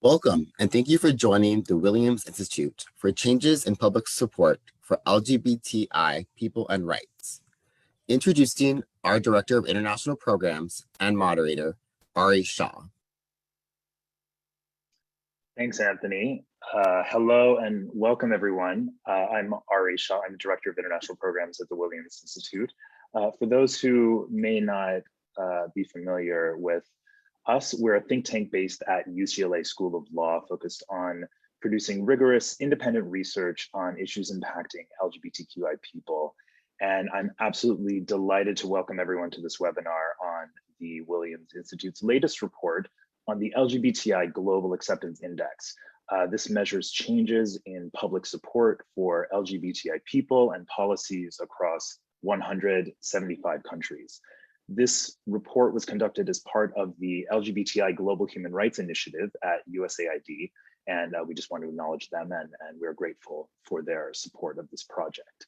Welcome, and thank you for joining the Williams Institute for Changes in Public Support for LGBTI People and Rights. Introducing our Director of International Programs and Moderator, Ari Shah. Thanks, Anthony. Hello and welcome, everyone. I'm Ari Shah. I'm Director of International Programs at the Williams Institute. For those who may not be familiar with us, we're a think tank based at UCLA School of Law focused on producing rigorous, independent research on issues impacting LGBTQI people. And I'm absolutely delighted to welcome everyone to this webinar on the Williams Institute's latest report on the LGBTI Global Acceptance Index. This measures changes in public support for LGBTI people and policies across 175 countries. This report was conducted as part of the LGBTI Global Human Rights Initiative at USAID, and we just want to acknowledge them, and we're grateful for their support of this project.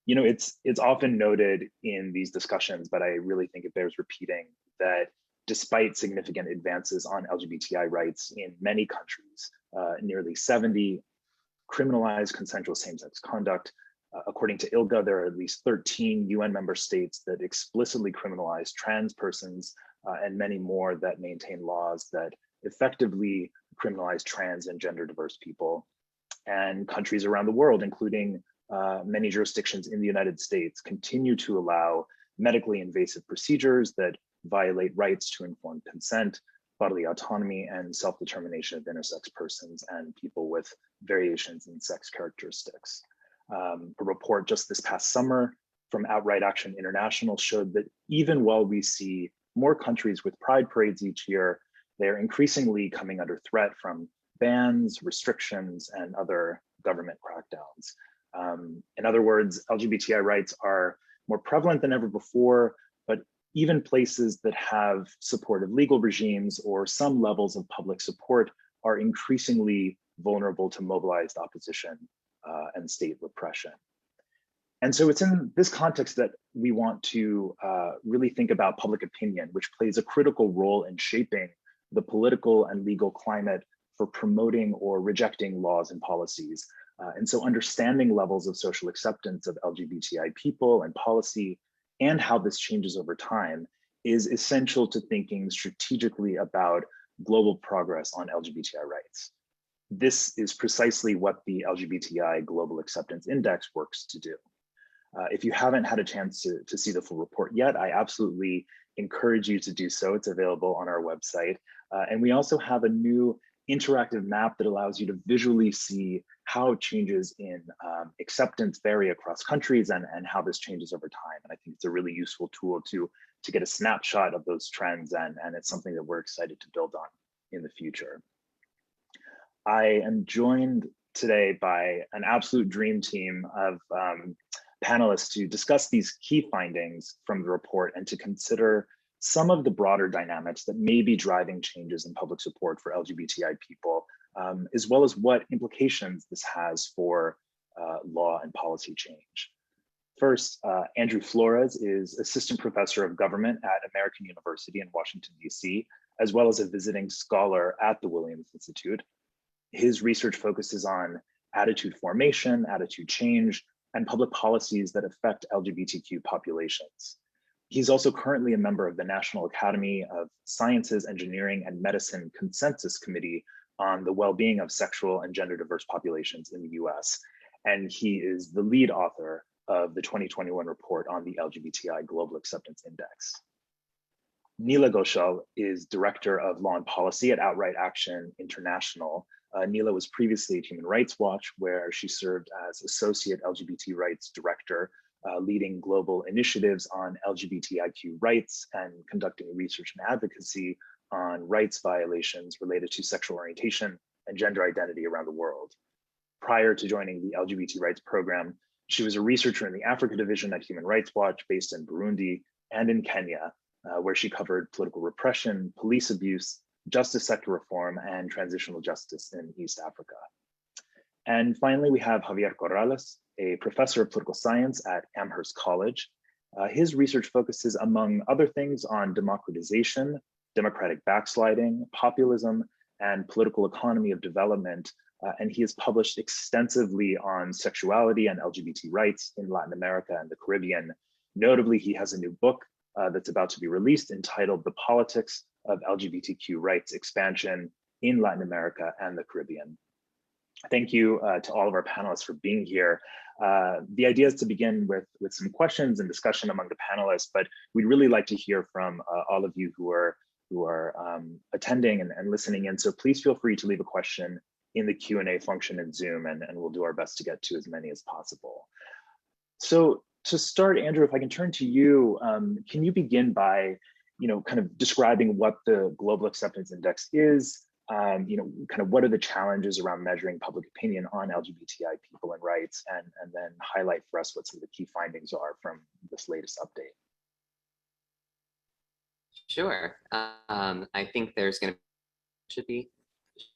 You know, it's often noted in these discussions, but I really think it bears repeating that despite significant advances on LGBTI rights in many countries, nearly 70 criminalize consensual same-sex conduct. According to ILGA, there are at least 13 UN member states that explicitly criminalize trans persons and many more that maintain laws that effectively criminalize trans and gender diverse people. And countries around the world, including many jurisdictions in the United States, continue to allow medically invasive procedures that violate rights to informed consent, bodily autonomy, and self-determination of intersex persons and people with variations in sex characteristics. A report just this past summer from Outright Action International showed that even while we see more countries with pride parades each year, they're increasingly coming under threat from bans, restrictions, and other government crackdowns. In other words, LGBTI rights are more prevalent than ever before, but even places that have supportive legal regimes or some levels of public support are increasingly vulnerable to mobilized opposition and state repression. And so it's in this context that we want to really think about public opinion, which plays a critical role in shaping the political and legal climate for promoting or rejecting laws and policies. And so understanding levels of social acceptance of LGBTI people and policy and how this changes over time is essential to thinking strategically about global progress on LGBTI rights. This is precisely what the LGBTI Global Acceptance Index works to do. If you haven't had a chance to see the full report yet, I absolutely encourage you to do so. It's available on our website. And we also have a new interactive map that allows you to visually see how changes in acceptance vary across countries and how this changes over time. And I think it's a really useful tool to get a snapshot of those trends, and it's something that we're excited to build on in the future. I am joined today by an absolute dream team of panelists to discuss these key findings from the report and to consider some of the broader dynamics that may be driving changes in public support for LGBTI people, as well as what implications this has for law and policy change. First, Andrew Flores is Assistant Professor of Government at American University in Washington, D.C., as well as a visiting scholar at the Williams Institute. His research focuses on attitude formation, attitude change, and public policies that affect LGBTQ populations. He's also currently a member of the National Academy of Sciences, Engineering, and Medicine Consensus Committee on the well-being of sexual and gender diverse populations in the US. And he is the lead author of the 2021 report on the LGBTI Global Acceptance Index. Neela Ghoshal is Director of Law and Policy at Outright Action International. Neela was previously at Human Rights Watch, where she served as Associate LGBT Rights Director, leading global initiatives on LGBTIQ rights and conducting research and advocacy on rights violations related to sexual orientation and gender identity around the world. Prior to joining the LGBT Rights Program, she was a researcher in the Africa Division at Human Rights Watch based in Burundi and in Kenya, where she covered political repression, police abuse, justice sector reform, and transitional justice in East Africa. And finally, we have Javier Corrales, a professor of political science at Amherst College. His research focuses, among other things, on democratization, democratic backsliding, populism, and political economy of development. And he has published extensively on sexuality and LGBT rights in Latin America and the Caribbean. Notably, he has a new book that's about to be released entitled The Politics of LGBTQ Rights Expansion in Latin America and the Caribbean. Thank you to all of our panelists for being here. The idea is to begin with some questions and discussion among the panelists, but we'd really like to hear from all of you who are attending and listening in. So please feel free to leave a question in the Q&A function in Zoom, and we'll do our best to get to as many as possible. So to start, Andrew, if I can turn to you, can you begin by, kind of describing what the Global Acceptance Index is? Kind of what are the challenges around measuring public opinion on LGBTI people and rights, and then highlight for us what some of the key findings are from this latest update. Sure. I think there's going to should be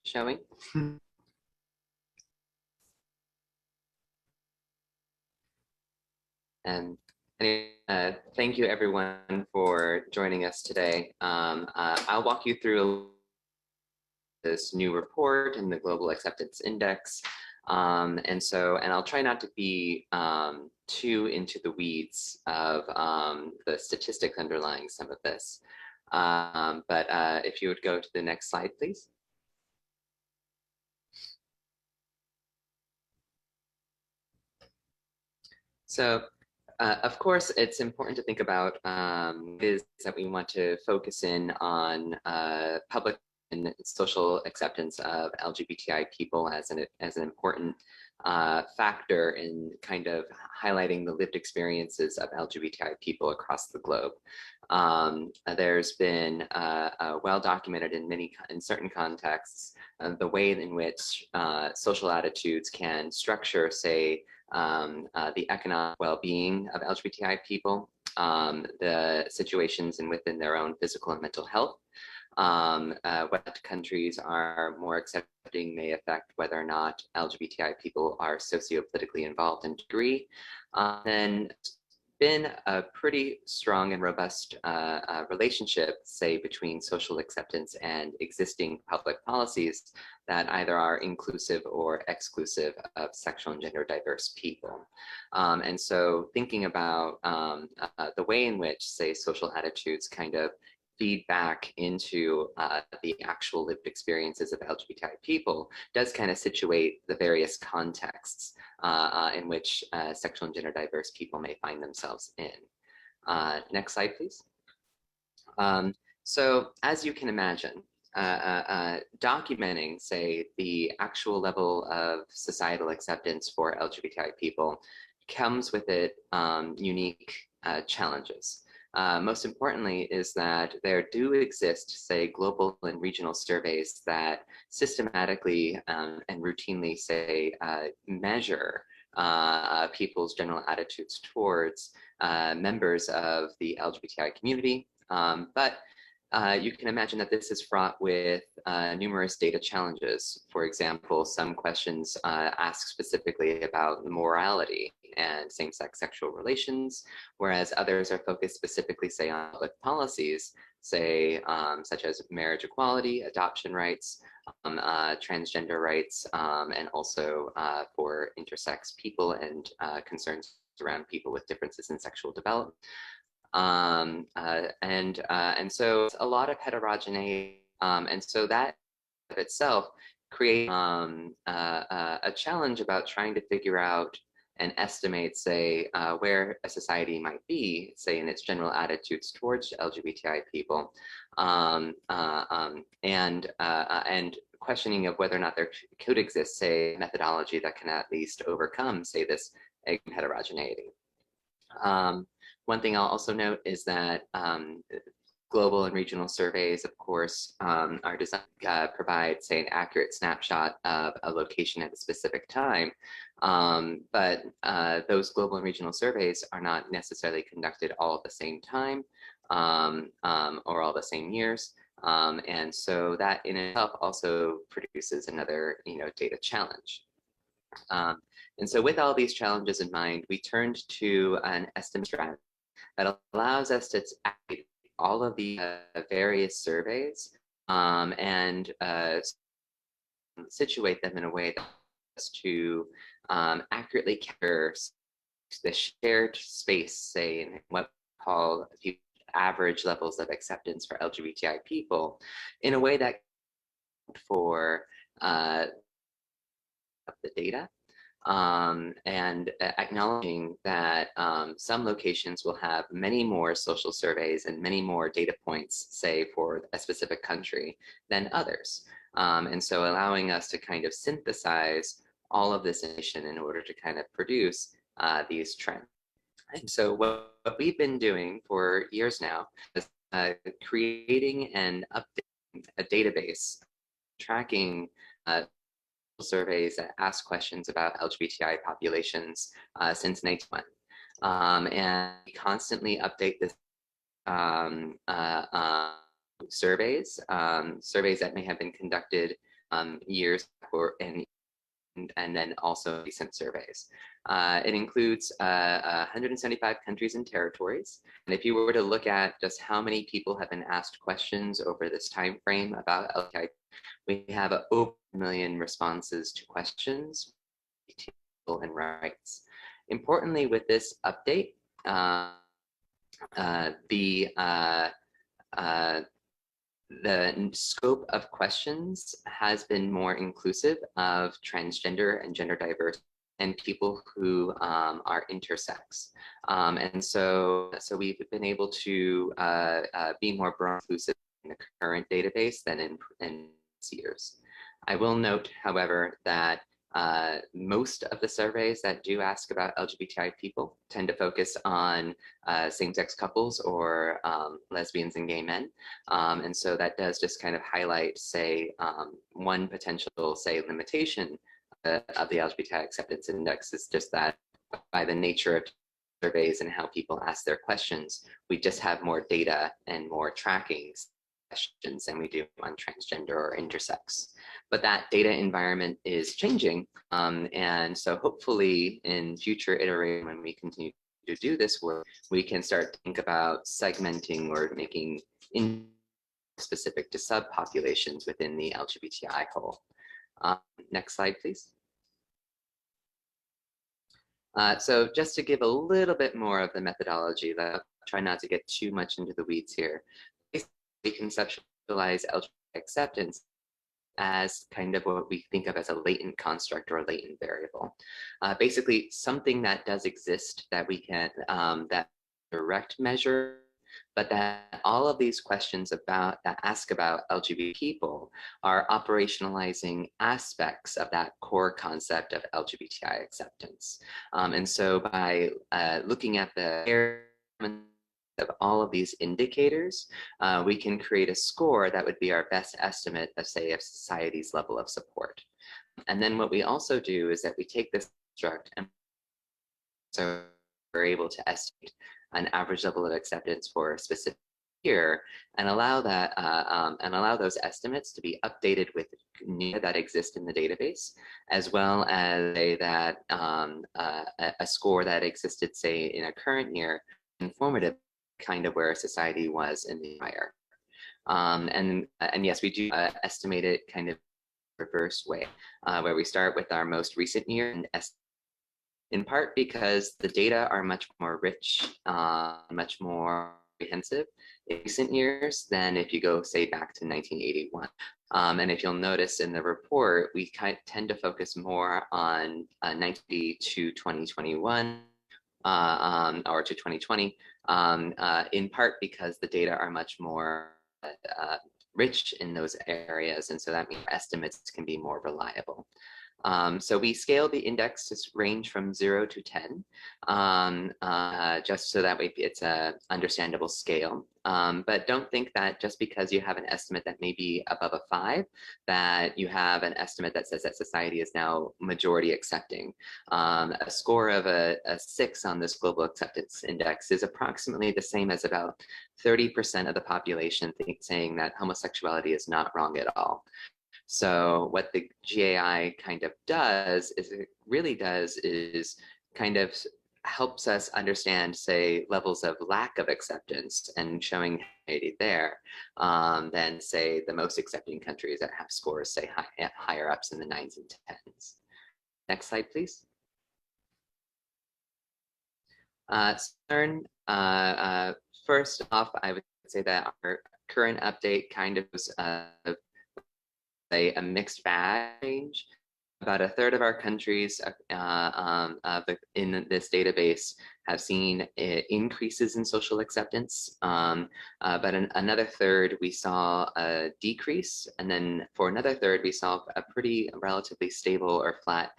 showing. And anyway, thank you everyone for joining us today. I'll walk you through this new report in the Global Acceptance Index. And I'll try not to be too into the weeds of the statistics underlying some of this. But if you would go to the next slide, please. So, of course, it's important to think about is that we want to focus in on public and social acceptance of LGBTI people as an important factor in kind of highlighting the lived experiences of LGBTI people across the globe. There's been well documented in certain contexts the way in which social attitudes can structure, say, the economic well-being of LGBTI people, the situations within their own physical and mental health. What countries are more accepting may affect whether or not LGBTI people are sociopolitically involved in degree. Then been a pretty strong and robust relationship, say, between social acceptance and existing public policies that either are inclusive or exclusive of sexual and gender diverse people. And so thinking about the way in which, say, social attitudes kind of feed back into the actual lived experiences of LGBTI people does kind of situate the various contexts in which sexual and gender diverse people may find themselves in. Next slide, please. So as you can imagine, documenting, say, the actual level of societal acceptance for LGBTI people comes with it unique challenges. Most importantly is that there do exist, say, global and regional surveys that systematically and routinely, say, measure people's general attitudes towards members of the LGBTI community. But you can imagine that this is fraught with numerous data challenges. For example, some questions ask specifically about morality and same-sex sexual relations, whereas others are focused specifically, say, on public policies, say, such as marriage equality, adoption rights, transgender rights, and also for intersex people and concerns around people with differences in sexual development. And so it's a lot of heterogeneity, and so that of itself creates a challenge about trying to figure out and estimate, say, where a society might be, say, in its general attitudes towards LGBTI people, and questioning of whether or not there could exist, say, methodology that can at least overcome, say, this heterogeneity. One thing I'll also note is that global and regional surveys, of course, are designed to provide, say, an accurate snapshot of a location at a specific time. But those global and regional surveys are not necessarily conducted all at the same time or all the same years. And so that in itself also produces another, data challenge. And so with all these challenges in mind, we turned to an estimate strategy that allows us to aggregate all of the various surveys and situate them in a way that's to accurately capture the shared space, say, in what we call average levels of acceptance for LGBTI people, in a way that for the data, and acknowledging that some locations will have many more social surveys and many more data points, say, for a specific country than others. And so allowing us to kind of synthesize all of this information in order to kind of produce these trends. And so what we've been doing for years now is creating and updating a database, tracking surveys that ask questions about LGBTI populations since 1991. And we constantly update this surveys that may have been conducted years or and then also recent surveys. It includes 175 countries and territories. And if you were to look at just how many people have been asked questions over this time frame about LGBTI, we have over 1 million responses to questions and rights. Importantly, with this update, the scope of questions has been more inclusive of transgender and gender diverse and people who are intersex. And so we've been able to be more broad inclusive in the current database than in years. I will note, however, that most of the surveys that do ask about LGBTI people tend to focus on same-sex couples or lesbians and gay men. And so that does just kind of highlight, say, one potential, say, limitation of the LGBTI Acceptance Index is just that by the nature of surveys and how people ask their questions, we just have more data and more tracking questions than we do on transgender or intersex. But that data environment is changing. And so hopefully in future iterations, when we continue to do this work, we can start to think about segmenting or making specific to subpopulations within the LGBTI whole. Next slide, please. So just to give a little bit more of the methodology, that try not to get too much into the weeds here. We conceptualize LGBTI acceptance as kind of what we think of as a latent construct or a latent variable. Basically, something that does exist that we can, that direct measure, but that all of these questions about that ask about LGBT people are operationalizing aspects of that core concept of LGBTI acceptance. And so by looking at the of all of these indicators, we can create a score that would be our best estimate of, say, of society's level of support. And then what we also do is that we take this construct and so we're able to estimate an average level of acceptance for a specific year and allow that and allow those estimates to be updated with data that exist in the database, as well as that a score that existed, say, in a current year, informative kind of where society was in the prior. And yes, we do estimate it kind of reverse way, where we start with our most recent year and in part because the data are much more rich, much more comprehensive in recent years than if you go, say, back to 1981. And if you'll notice in the report, we tend to focus more on 1990 to 2021 or to 2020, in part because the data are much more rich in those areas, and so that means estimates can be more reliable. So we scale the index to range from 0 to 10, just so that way it's a understandable scale. But don't think that just because you have an estimate that may be above a 5, that you have an estimate that says that society is now majority accepting. A score of a 6 on this global acceptance index is approximately the same as about 30% of the population saying that homosexuality is not wrong at all. So what the GAI kind of does is it really does is kind of helps us understand, say, levels of lack of acceptance and showing there than, say, the most accepting countries that have scores, say, higher ups in the 9s and 10s. Next slide, please. First off, I would say that our current update kind of was a mixed bag range. About a third of our countries in this database have seen increases in social acceptance, but another third we saw a decrease, and then for another third we saw a pretty relatively stable or flat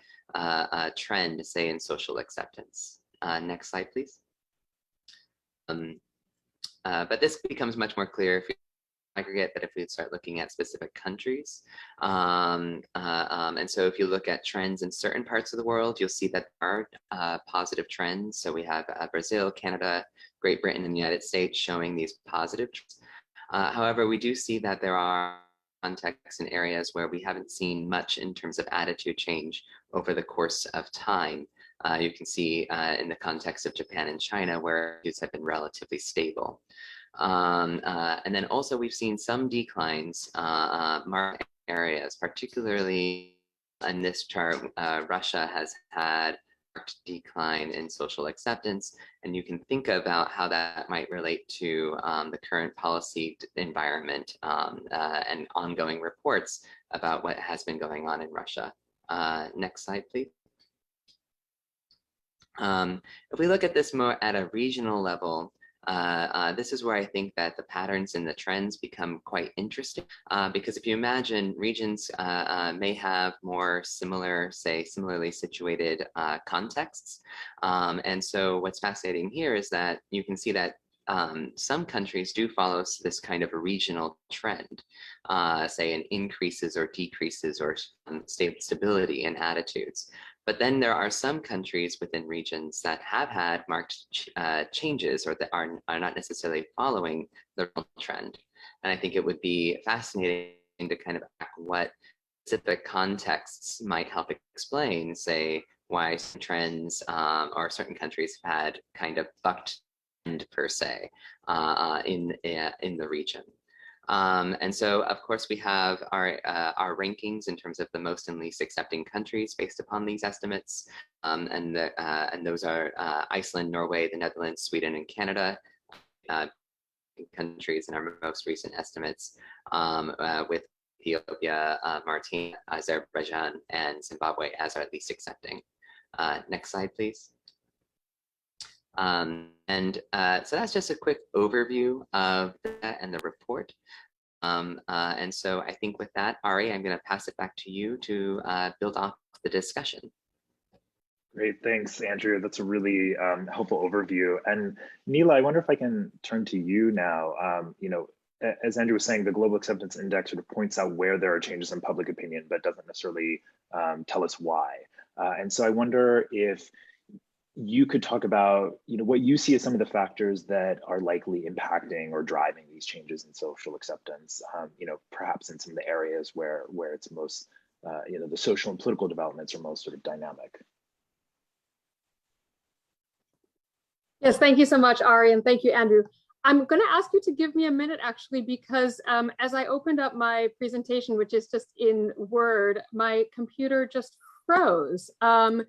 trend, say, in social acceptance. Next slide, please. But this becomes much more clear if you aggregate, but if we start looking at specific countries. And so if you look at trends in certain parts of the world, you'll see that there are positive trends. So we have Brazil, Canada, Great Britain, and the United States showing these positive trends. However, we do see that there are contexts and areas where we haven't seen much in terms of attitude change over the course of time. You can see in the context of Japan and China, where attitudes have been relatively stable. And then also we've seen some declines marked areas, particularly in this chart. Russia has had marked decline in social acceptance, and you can think about how that might relate to the current policy environment and ongoing reports about what has been going on in Russia. Next slide, please. If we look at this more at a regional level, this is where I think that the patterns and the trends become quite interesting, because if you imagine regions may have more similar, say, similarly situated contexts. And so what's fascinating here is that you can see that some countries do follow this kind of a regional trend, say in increases or decreases or stability in attitudes. But then there are some countries within regions that have had marked changes or that are not necessarily following the trend. And I think it would be fascinating to kind of ask what specific contexts might help explain, say, why some trends or certain countries have had kind of bucked trend per se in the region. And so, of course, we have our rankings in terms of the most and least accepting countries based upon these estimates. And those are Iceland, Norway, the Netherlands, Sweden, and Canada, countries in our most recent estimates, with Ethiopia, Mauritania, Azerbaijan, and Zimbabwe as our least accepting. Next slide, please. So that's just a quick overview of that and the report. And so I think with that, Ari, I'm going to pass it back to you to build off the discussion. Great, thanks, Andrew. That's a really helpful overview. And Neela, I wonder if I can turn to you now. You know, as Andrew was saying, the Global Acceptance Index sort of points out where there are changes in public opinion, but doesn't necessarily tell us why. And so I wonder if you could talk about, you know, what you see as some of the factors that are likely impacting or driving these changes in social acceptance, you know, perhaps in some of the areas where it's most, you know, the social and political developments are most sort of dynamic. Yes, thank you so much, Ari, and thank you, Andrew. I'm going to ask you to give me a minute, actually, because as I opened up my presentation, which is just in Word, my computer just froze. And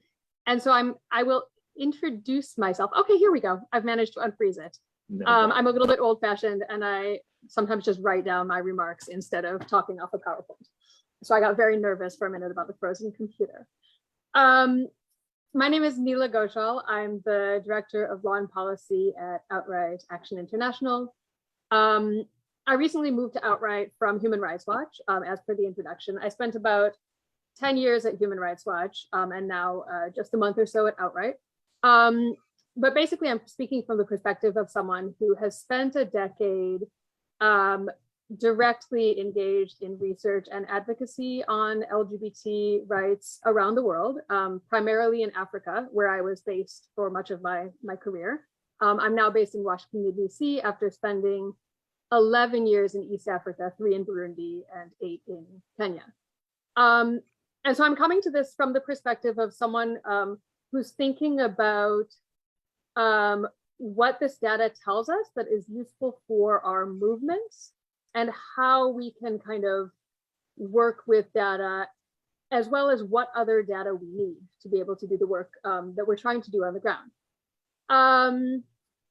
so I will introduce myself. Okay, here we go. I've managed to unfreeze it. I'm a little bit old-fashioned, and I sometimes just write down my remarks instead of talking off a PowerPoint. So I got very nervous for a minute about the frozen computer. My name is Neela Ghoshal. I'm the Director of Law and Policy at Outright Action International. I recently moved to Outright from Human Rights Watch, as per the introduction. I spent about 10 years at Human Rights Watch, and now just a month or so at Outright. But basically, I'm speaking from the perspective of someone who has spent a decade directly engaged in research and advocacy on LGBT rights around the world, primarily in Africa, where I was based for much of my career. I'm now based in Washington, D.C. after spending 11 years in East Africa, 3 in Burundi and 8 in Kenya. And so I'm coming to this from the perspective of someone who's thinking about what this data tells us that is useful for our movements and how we can kind of work with data, as well as what other data we need to be able to do the work that we're trying to do on the ground.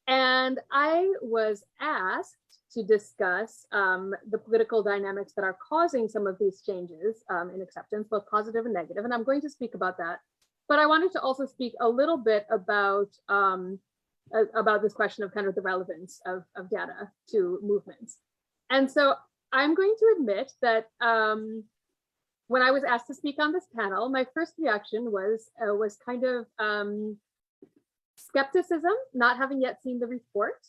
And I was asked to discuss the political dynamics that are causing some of these changes in acceptance, both positive and negative, and I'm going to speak about that. But I wanted to also speak a little bit about this question of kind of the relevance of data to movements. And so I'm going to admit that when I was asked to speak on this panel, my first reaction was kind of skepticism, not having yet seen the report.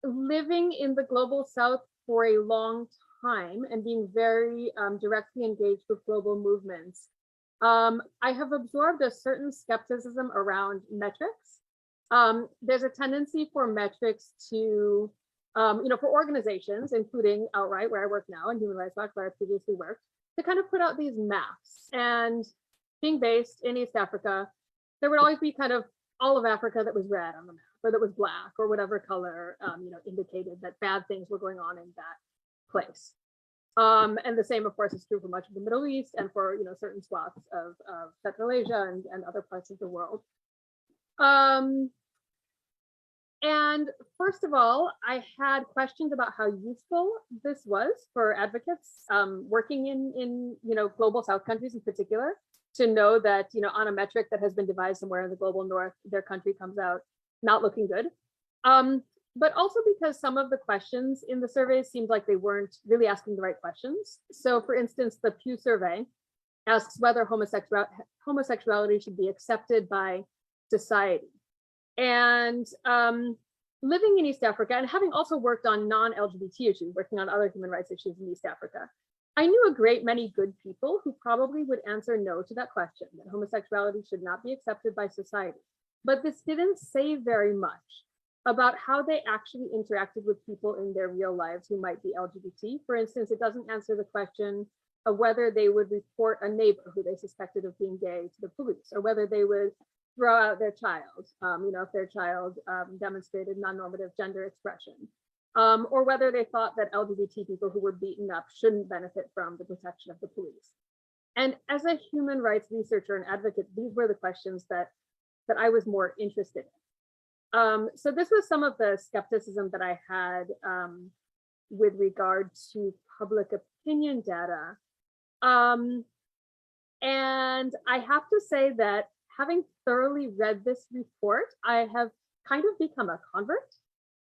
Living in the global South for a long time and being very directly engaged with global movements, I have absorbed a certain skepticism around metrics. There's a tendency for metrics to, for organizations, including Outright, where I work now, and Human Rights Watch, where I previously worked, to kind of put out these maps. And being based in East Africa, there would always be kind of all of Africa that was red on the map, or that was black, or whatever color, indicated that bad things were going on in that place. And the same, of course, is true for much of the Middle East and for certain swaths of Central Asia and other parts of the world. And first of all, I had questions about how useful this was for advocates working in global South countries in particular, to know that on a metric that has been devised somewhere in the global North, their country comes out not looking good. But also because some of the questions in the survey seemed like they weren't really asking the right questions. So for instance, the Pew survey asks whether homosexuality should be accepted by society. And living in East Africa and having also worked on non-LGBT issues, working on other human rights issues in East Africa, I knew a great many good people who probably would answer no to that question, that homosexuality should not be accepted by society. But this didn't say very much about how they actually interacted with people in their real lives who might be LGBT. For instance, it doesn't answer the question of whether they would report a neighbor who they suspected of being gay to the police, or whether they would throw out their child, if their child demonstrated non-normative gender expression, or whether they thought that LGBT people who were beaten up shouldn't benefit from the protection of the police. And as a human rights researcher and advocate, these were the questions that I was more interested in. So this was some of the skepticism that I had with regard to public opinion data. And I have to say that having thoroughly read this report, I have kind of become a convert.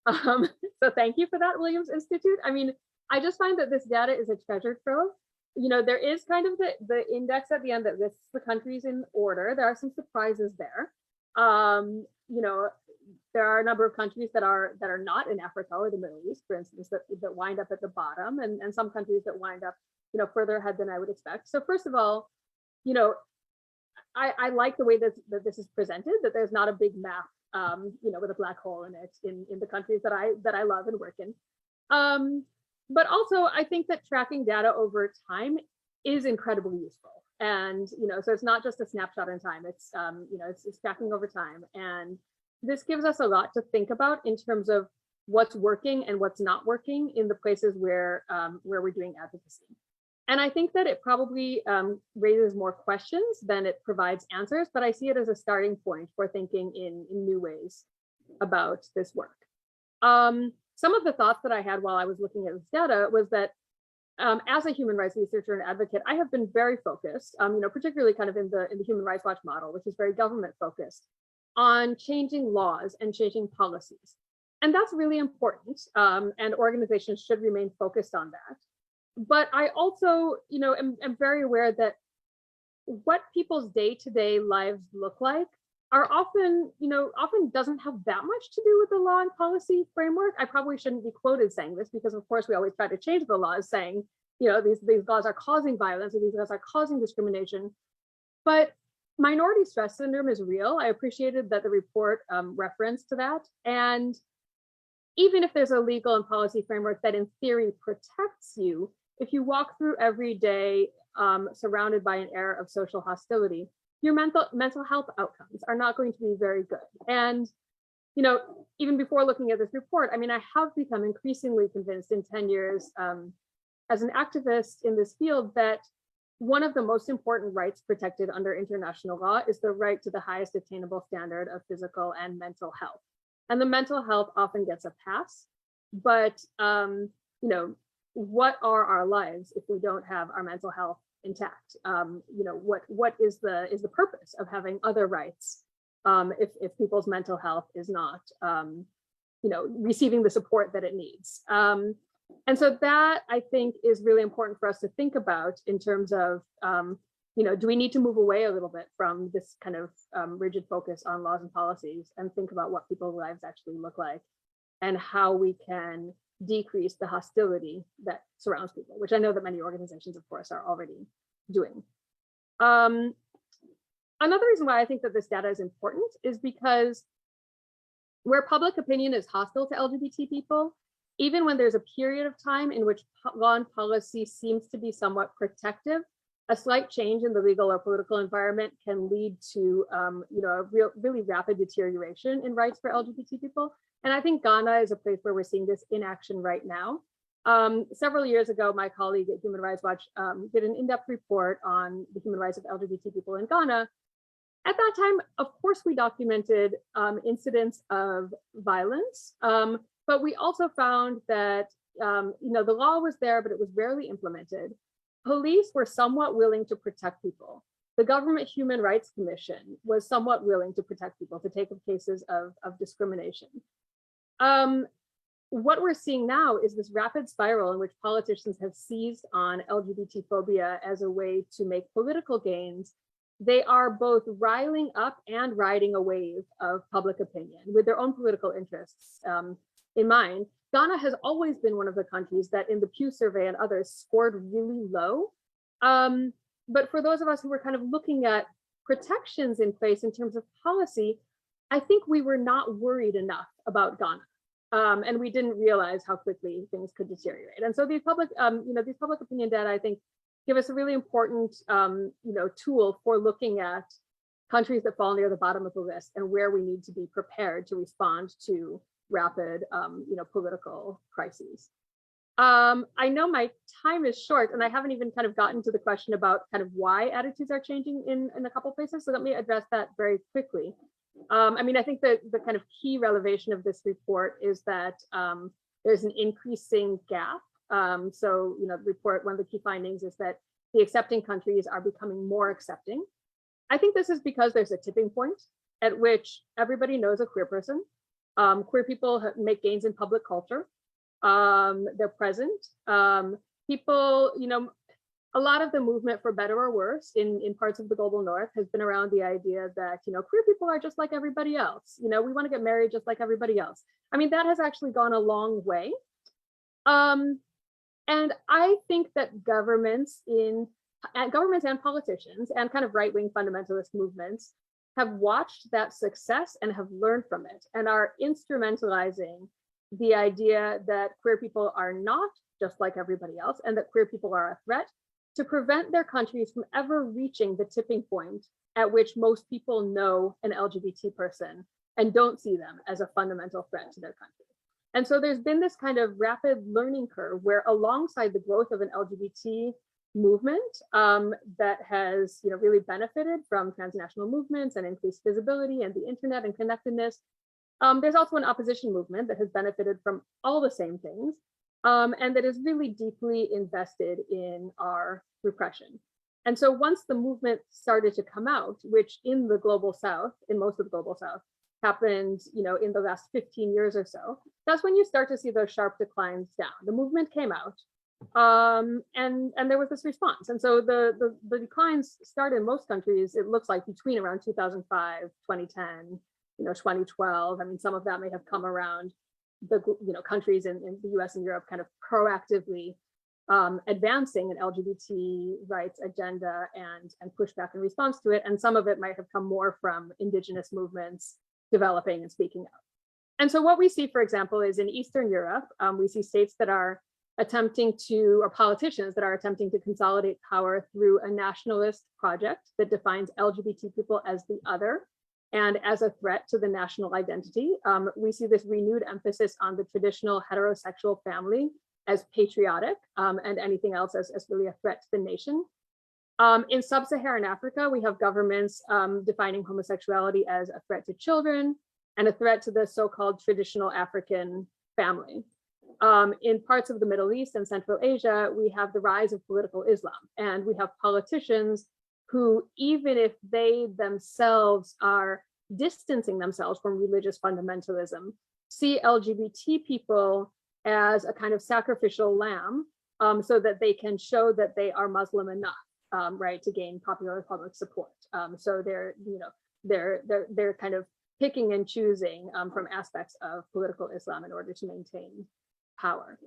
So thank you for that, Williams Institute. I mean, I just find that this data is a treasure trove. There is kind of the index at the end that lists the countries in order. There are some surprises there. There are a number of countries that are not in Africa or the Middle East, for instance, that wind up at the bottom, and some countries that wind up, further ahead than I would expect. So first of all, I like the way that this is presented, that there's not a big map, with a black hole in it in the countries that I love and work in. But also, I think that tracking data over time is incredibly useful. And, so it's not just a snapshot in time, it's tracking over time. And this gives us a lot to think about in terms of what's working and what's not working in the places where we're doing advocacy. And I think that it probably raises more questions than it provides answers, but I see it as a starting point for thinking in new ways about this work. Some of the thoughts that I had while I was looking at this data was that as a human rights researcher and advocate, I have been very focused, particularly kind of in the Human Rights Watch model, which is very government focused, on changing laws and changing policies. And that's really important, and organizations should remain focused on that. But I also, am very aware that what people's day-to-day lives look like are often doesn't have that much to do with the law and policy framework. I probably shouldn't be quoted saying this because, of course, we always try to change the laws, saying, these laws are causing violence or these laws are causing discrimination. But minority stress syndrome is real. I appreciated that the report referenced to that. And even if there's a legal and policy framework that in theory protects you, if you walk through every day surrounded by an air of social hostility, your mental health outcomes are not going to be very good. And, you know, even before looking at this report, I mean, I have become increasingly convinced in 10 years as an activist in this field that one of the most important rights protected under international law is the right to the highest attainable standard of physical and mental health. And the mental health often gets a pass, but you know, what are our lives if we don't have our mental health intact? You know, what is the purpose of having other rights if people's mental health is not you know, receiving the support that it needs? And so that, I think, is really important for us to think about in terms of, you know, do we need to move away a little bit from this kind of rigid focus on laws and policies and think about what people's lives actually look like and how we can decrease the hostility that surrounds people, which I know that many organizations, of course, are already doing. Another reason why I think that this data is important is because where public opinion is hostile to LGBT people, even when there's a period of time in which law and policy seems to be somewhat protective, a slight change in the legal or political environment can lead to you know, a really rapid deterioration in rights for LGBT people. And I think Ghana is a place where we're seeing this in action right now. Several years ago, my colleague at Human Rights Watch did an in-depth report on the human rights of LGBT people in Ghana. At that time, of course, we documented incidents of violence, but we also found that you know, the law was there, but it was rarely implemented. Police were somewhat willing to protect people. The Government Human Rights Commission was somewhat willing to protect people, to take up cases of discrimination. What we're seeing now is this rapid spiral in which politicians have seized on LGBT phobia as a way to make political gains. They are both riling up and riding a wave of public opinion with their own political interests in mind. Ghana has always been one of the countries that in the Pew survey and others scored really low. But for those of us who were kind of looking at protections in place in terms of policy, I think we were not worried enough about Ghana. And we didn't realize how quickly things could deteriorate. And so these public, you know, these public opinion data, I think, give us a really important, you know, tool for looking at countries that fall near the bottom of the list and where we need to be prepared to respond to rapid, you know, political crises. I know my time is short, and I haven't even kind of gotten to the question about kind of why attitudes are changing in a couple places. So let me address that very quickly. I mean, I think that the kind of key revelation of this report is that there's an increasing gap. So, you know, the report, one of the key findings is that the accepting countries are becoming more accepting. I think this is because there's a tipping point at which everybody knows a queer person. Queer people make gains in public culture. They're present. People, you know, a lot of the movement, for better or worse, in parts of the global north has been around the idea that, you know, queer people are just like everybody else. You know, we want to get married just like everybody else. I mean, that has actually gone a long way. And I think that governments and politicians and kind of right-wing fundamentalist movements have watched that success and have learned from it and are instrumentalizing the idea that queer people are not just like everybody else and that queer people are a threat to prevent their countries from ever reaching the tipping point at which most people know an LGBT person and don't see them as a fundamental threat to their country. And so there's been this kind of rapid learning curve where alongside the growth of an LGBT movement that has, you know, really benefited from transnational movements and increased visibility and the internet and connectedness, there's also an opposition movement that has benefited from all the same things and that is really deeply invested in our repression. And so once the movement started to come out, which in the global south, in most of the global south, happened, you know, in the last 15 years or so, that's when you start to see those sharp declines down. The movement came out, and there was this response. And so the declines started in most countries, it looks like between around 2005, 2010, you know, 2012. I mean, some of that may have come around the, you know, countries in the US and Europe kind of proactively advancing an LGBT rights agenda and pushback in response to it. And some of it might have come more from indigenous movements developing and speaking out. And so what we see, for example, is in Eastern Europe, we see states that are or politicians that are attempting to consolidate power through a nationalist project that defines LGBT people as the other and as a threat to the national identity. We see this renewed emphasis on the traditional heterosexual family as patriotic, and anything else as really a threat to the nation. In sub-Saharan Africa, we have governments defining homosexuality as a threat to children and a threat to the so-called traditional African family. In parts of the Middle East and Central Asia, we have the rise of political Islam, and we have politicians who, even if they themselves are distancing themselves from religious fundamentalism, see LGBT people as a kind of sacrificial lamb, so that they can show that they are Muslim enough, right, to gain popular public support. So they're kind of picking and choosing from aspects of political Islam in order to maintain power.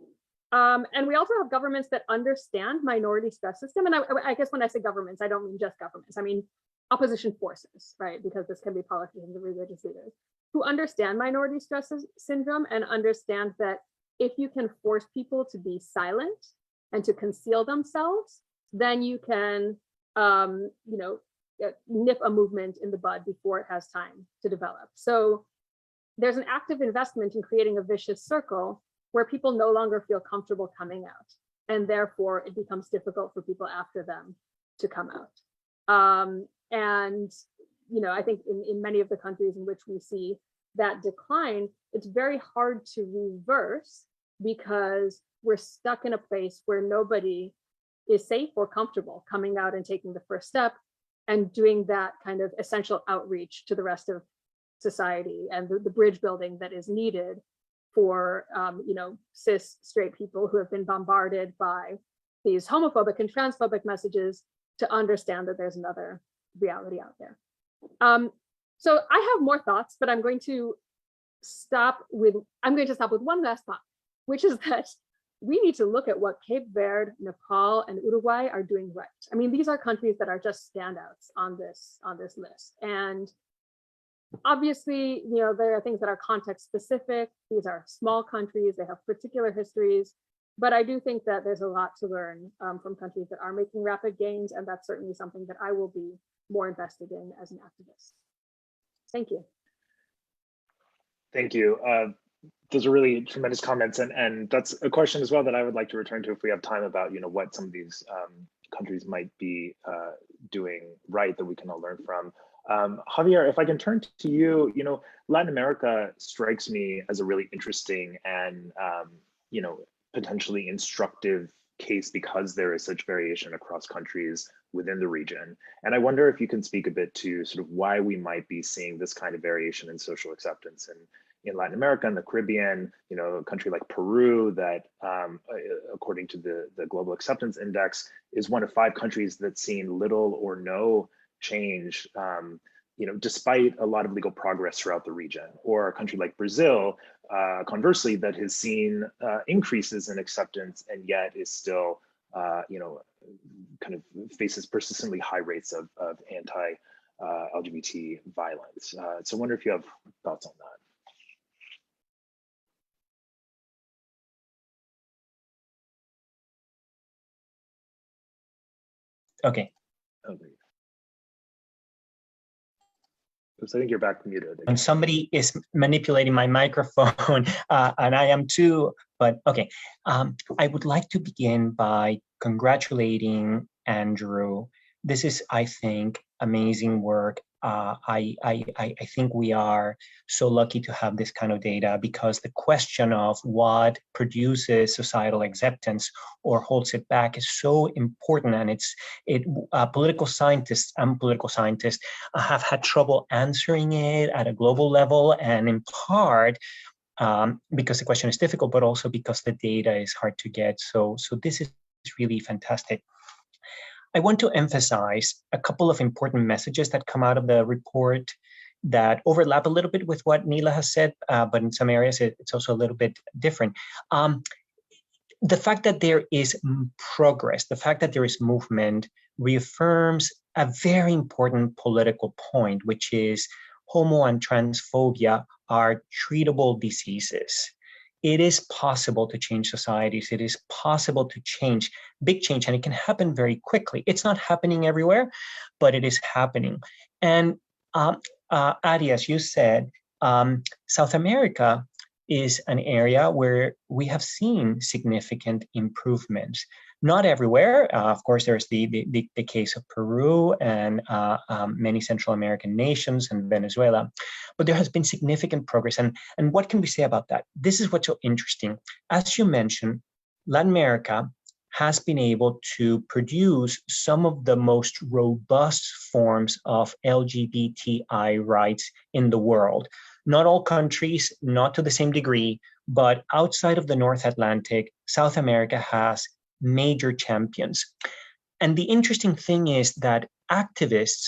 And we also have governments that understand minority stress system. And I guess when I say governments, I don't mean just governments. I mean opposition forces, right? Because this can be politicians and religious leaders who understand minority stress syndrome and understand that if you can force people to be silent and to conceal themselves, then you can, nip a movement in the bud before it has time to develop. So there's an active investment in creating a vicious circle where people no longer feel comfortable coming out, and therefore it becomes difficult for people after them to come out. I think in many of the countries in which we see that decline, it's very hard to reverse because we're stuck in a place where nobody is safe or comfortable coming out and taking the first step and doing that kind of essential outreach to the rest of society and the bridge building that is needed for cis straight people who have been bombarded by these homophobic and transphobic messages to understand that there's another reality out there. So I have more thoughts, but I'm going to stop with one last thought, which is that we need to look at what Cape Verde, Nepal, and Uruguay are doing right. I mean, these are countries that are just standouts on this list. And obviously, there are things that are context specific. These are small countries, they have particular histories, but I do think that there's a lot to learn from countries that are making rapid gains, and that's certainly something that I will be more invested in as an activist. Thank you. Thank you. Those are really tremendous comments, and that's a question as well that I would like to return to if we have time about what some of these countries might be doing right that we can all learn from. Javier, if I can turn to you, Latin America strikes me as a really interesting and potentially instructive case because there is such variation across countries within the region. And I wonder if you can speak a bit to sort of why we might be seeing this kind of variation in social acceptance in Latin America and the Caribbean, a country like Peru that, according to the Global Acceptance Index, is one of 5 countries that's seen little or no change, despite a lot of legal progress throughout the region, or a country like Brazil, conversely, that has seen increases in acceptance and yet is still, kind of faces persistently high rates of anti-LGBT violence. So I wonder if you have thoughts on that. Okay. Okay. Oops, I think you're back muted. And somebody is manipulating my microphone, and I am too, but okay. I would like to begin by congratulating Andrew. This is, I think, amazing work. I think we are so lucky to have this kind of data, because the question of what produces societal acceptance or holds it back is so important, and political scientists have had trouble answering it at a global level, and in part because the question is difficult, but also because the data is hard to get. So this is really fantastic. I want to emphasize a couple of important messages that come out of the report that overlap a little bit with what Neela has said, but in some areas it's also a little bit different. The fact that there is progress, the fact that there is movement, reaffirms a very important political point, which is homo and transphobia are treatable diseases. it is possible to change societies. It is possible to change, big change, and it can happen very quickly. It's not happening everywhere, but it is happening. And Adi, as you said, South America is an area where we have seen significant improvements. Not everywhere. Of course, there's the case of Peru and many Central American nations and Venezuela, but there has been significant progress. And what can we say about that? This is what's so interesting. As you mentioned, Latin America has been able to produce some of the most robust forms of LGBTI rights in the world. Not all countries, not to the same degree, but outside of the North Atlantic, South America has major champions. And the interesting thing is that activists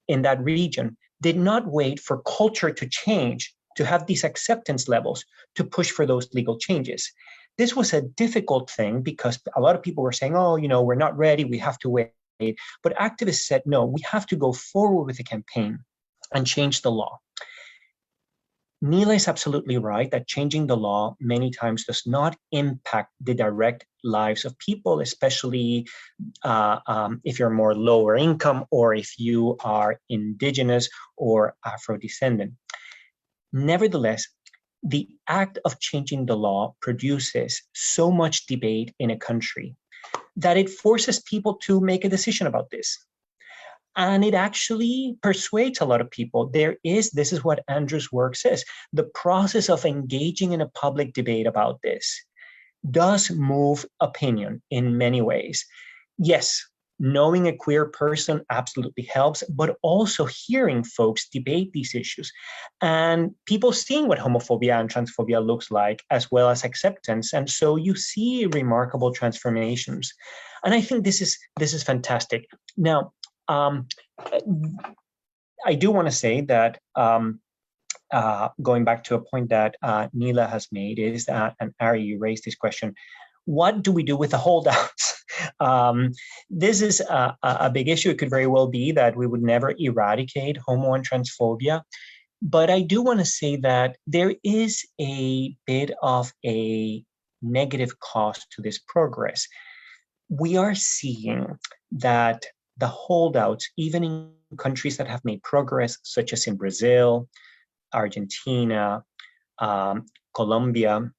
in that region did not wait for culture to change, to have these acceptance levels, to push for those legal changes. This was a difficult thing because a lot of people were saying, oh, we're not ready, we have to wait. But activists said, no, we have to go forward with the campaign and change the law. Neela is absolutely right that changing the law many times does not impact the direct lives of people, especially if you're more lower income or if you are indigenous or Afro-descendant. Nevertheless, the act of changing the law produces so much debate in a country that it forces people to make a decision about this. And it actually persuades a lot of people. This is what Andrew's work says, the process of engaging in a public debate about this does move opinion in many ways. Yes, knowing a queer person absolutely helps, but also hearing folks debate these issues and people seeing what homophobia and transphobia looks like, as well as acceptance. And so you see remarkable transformations. And I think this is fantastic. Now, I do want to say that going back to a point that Neela has made is that, and Ari, you raised this question, what do we do with the holdouts? This is a big issue. It could very well be that we would never eradicate homo and transphobia. But I do want to say that there is a bit of a negative cost to this progress. We are seeing that the holdouts, even in countries that have made progress, such as in Brazil, Argentina, Colombia,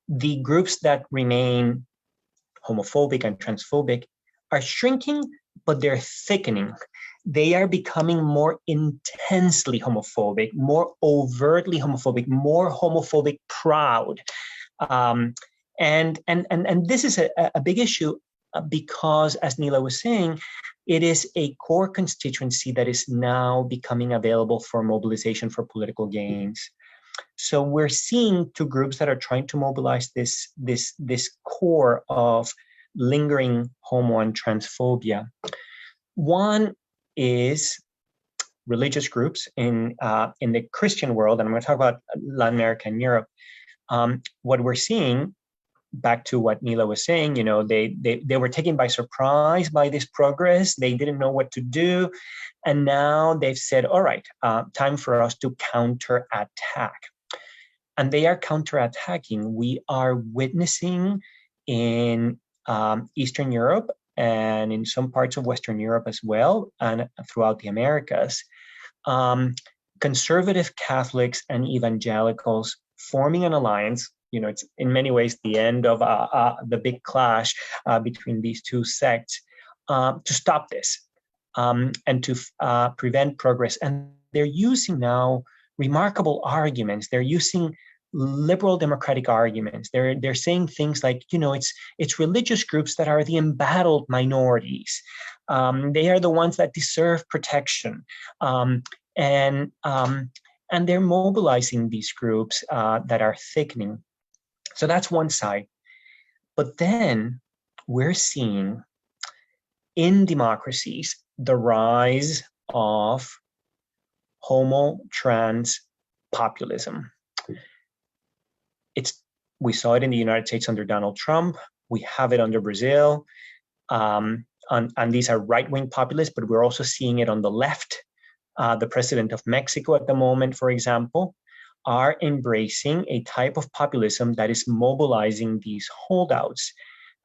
the groups that remain homophobic and transphobic are shrinking, but they're thickening. They are becoming more intensely homophobic, more overtly homophobic, more homophobic proud. And this is a big issue because, as Neela was saying, it is a core constituency that is now becoming available for mobilization for political gains. So we're seeing two groups that are trying to mobilize this core of lingering homo and transphobia. One is religious groups in the Christian world, and I'm going to talk about Latin America and Europe. What we're seeing, back to what Neela was saying, they were taken by surprise by this progress. They didn't know what to do. And now they've said, all right, time for us to counterattack. And they are counterattacking. We are witnessing in Eastern Europe and in some parts of Western Europe as well, and throughout the Americas, conservative Catholics and evangelicals forming an alliance. It's in many ways the end of the big clash between these two sects to stop this and to prevent progress. And they're using now remarkable arguments. They're using liberal democratic arguments. They're saying things like, it's religious groups that are the embattled minorities. They are the ones that deserve protection. And they're mobilizing these groups that are thickening. So that's one side. But then we're seeing in democracies the rise of homo trans populism. We saw it in the United States under Donald Trump. We have it under Brazil. And these are right-wing populists, but we're also seeing it on the left. The president of Mexico at the moment, for example. are embracing a type of populism that is mobilizing these holdouts.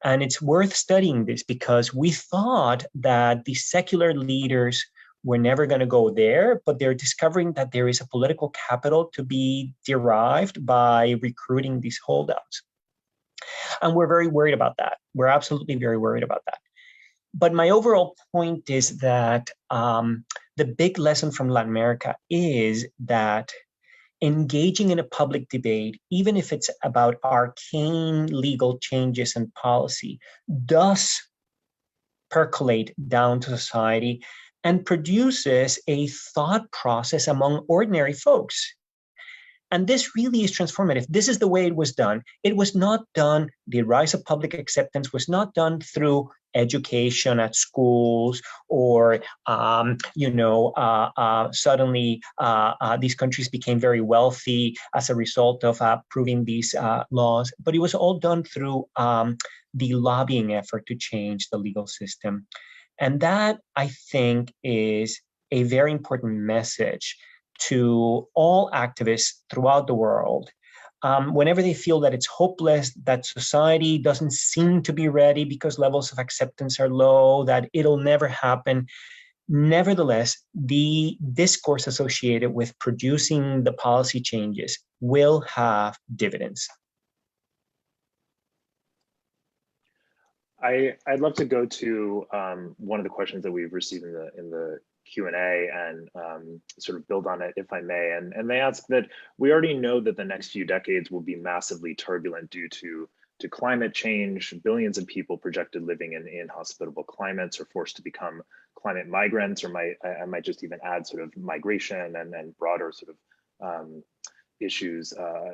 And it's worth studying this because we thought that the secular leaders were never going to go there, but they're discovering that there is a political capital to be derived by recruiting these holdouts. And we're very worried about that. We're absolutely very worried about that. But my overall point is that the big lesson from Latin America is that engaging in a public debate, even if it's about arcane legal changes and policy, does percolate down to society and produces a thought process among ordinary folks. And this really is transformative. This is the way it was done. It was not done, the rise of public acceptance was not done through education at schools or, suddenly these countries became very wealthy as a result of approving these laws. But it was all done through the lobbying effort to change the legal system. And that, I think, is a very important message to all activists throughout the world. Whenever they feel that it's hopeless, that society doesn't seem to be ready because levels of acceptance are low, that it'll never happen. Nevertheless, the discourse associated with producing the policy changes will have dividends. I'd love to go to one of the questions that we've received in the Q&A and sort of build on it, if I may. And they ask that we already know that the next few decades will be massively turbulent due to climate change. Billions of people projected living in inhospitable climates are forced to become climate migrants, or I might just even add sort of migration and broader sort of issues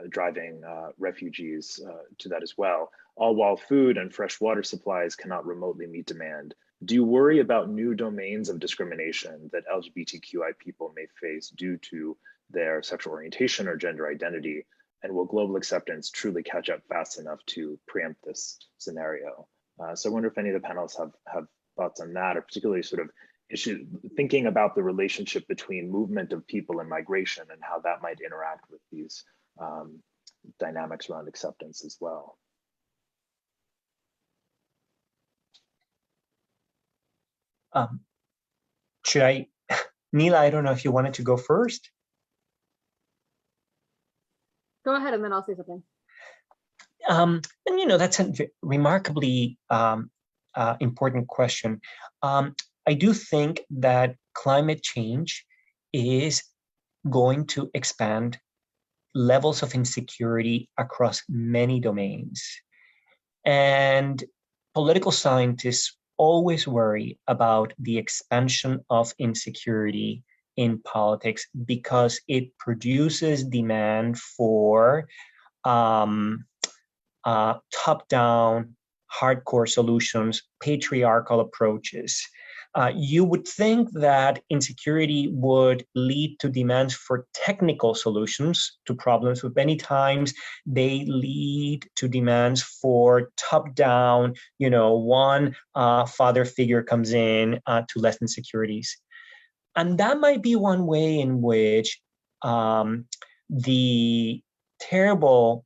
driving refugees to that as well, all while food and fresh water supplies cannot remotely meet demand. Do you worry about new domains of discrimination that LGBTQI people may face due to their sexual orientation or gender identity? And will global acceptance truly catch up fast enough to preempt this scenario? So I wonder if any of the panelists have thoughts on that, or particularly sort of thinking about the relationship between movement of people and migration and how that might interact with these dynamics around acceptance as well. Should I, Neela, I don't know if you wanted to go first. Go ahead and then I'll say something. And that's a remarkably important question. I do think that climate change is going to expand levels of insecurity across many domains. And political scientists always worry about the expansion of insecurity in politics because it produces demand for top-down, hardcore solutions, patriarchal approaches. You would think that insecurity would lead to demands for technical solutions to problems, but many times they lead to demands for top-down, one father figure comes in to lessen insecurities. And that might be one way in which the terrible